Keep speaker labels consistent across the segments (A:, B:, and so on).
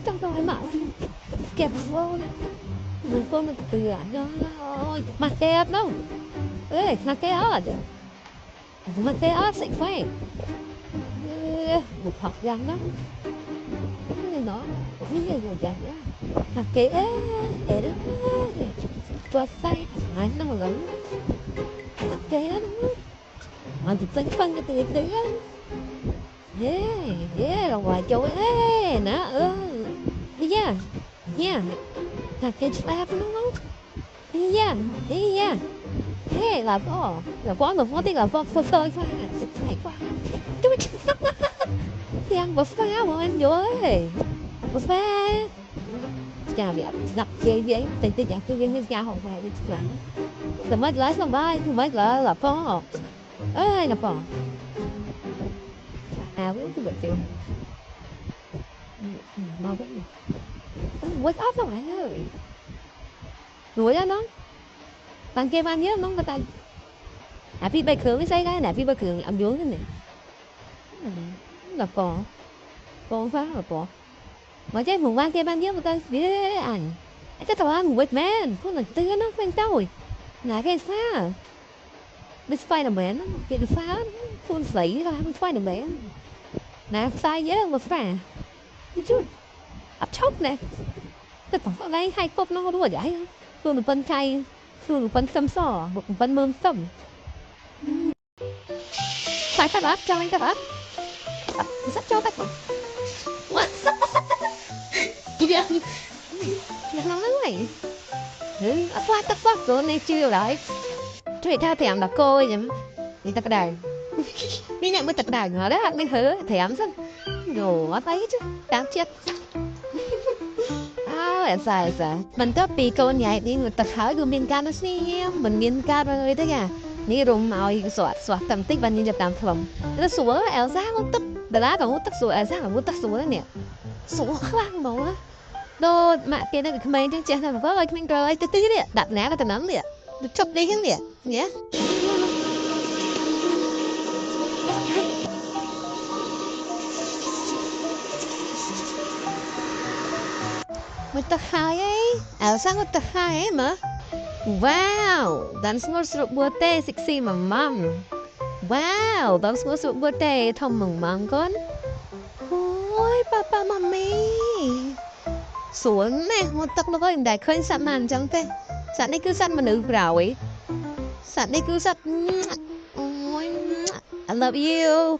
A: trong tôi mà kẹp vô mình con nó từ đó mà kẹp đâu ê mà kẹp à mà kẹp sẽ phải một học răng đó cái nó cái gì rồi răng đó mà kẹp để đó qua tay anh nó mà gần mà kẹp mà thì tính phân cái tiền đấy là ngoài chỗ nè đi nha nha là cái slab nó đi nha là có một món tiếng là phơi phơi phơi phải qua tôi thì ăn bột pha mà anh vô ơi bột pha chà việc gặp cái giấy tình trạng cái giấy cha học về đi làm rồi mới lấy xong bài mới gọi là phó ơi là phó với cái bệnh tiền mau cái wake up rồi bạn ơi đuổi đó nó bạn kia bạn nhớ nó người ta phi bay khướng cái cái này phi bay khướng làm dưới cái này là còn phá là còn mà trái mùng ban kia ban nhớ người ta biết ảnh cái tao ăn with man con là tư nó quen tao rồi là cái phá cái Spiderman cái phá con giấy ra cái Spiderman nè sai nhớ mà phá chút ấp chốc nè cái thằng này hay cốp nó đùa vậy phương được phân chay phương được phân xâm sò một phân mơm xâm phải tắt áp cho anh tắt áp sắp cho tắt nó nói vậy tắt phát rồi này chưa lại chuyện theo thèm là cô ấy nhỉ đi tắt đài đi nhận mới tắt đài ngờ đó mình hứa thèm sao rồi thấy chứ đáng chết sai mình có bị câu nhảy đi người ta hỏi người miền Ca nó xí mình miền Ca rồi thế kìaนี่รุมเอาอีกสวดทำติ๊กวันนี้จะตามถล่มแล้วสวยเอลซ่ามันตึ๊บแต่ละของมันตึ๊กสวยเอลซ่าของมันตึ๊กสวยเนี่ยสวยคลั่งบอกว่าโดนมาเกณฑ์กับขมายจังเจ้าทำแบบว่าไอ้ขมายเลยตื้อเนี่ยดัดแหนก็แต่นั้นเนี่ยจบดีขึ้นเนี่ยเนี่ยมันตะไคร้เอลซ่ามันตะไคร้มั้ยWow, dan semua serut buatnya seksi mamam. Wow, dan semua serut buatnya thom mừng măng con. Ôi, papa mami. Xuống nè, một tắc nó có hình đại khơi sẵn màn chẳng thế. Sẵn này cứ sẵn mà nữ rồi. Sẵn này cứ sẵn. Ôi, I love you.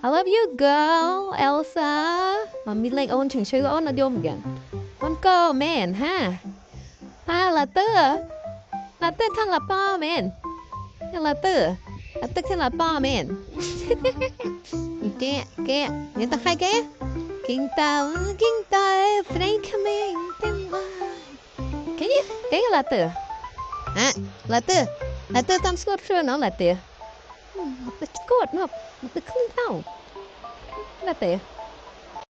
A: I love you, girl, Elsa. Mami lên ôn chừng chơi ôn nó dôm kìa. Con cô, man, ha. Ha, là tớ à? Là tư thằng là ba man là tư thằng là ba man kẹ người ta khai kẹ kinh tao Frank coming cái là tư à là tư tam scott xưa nó là tư cốt nó tư không tao là tư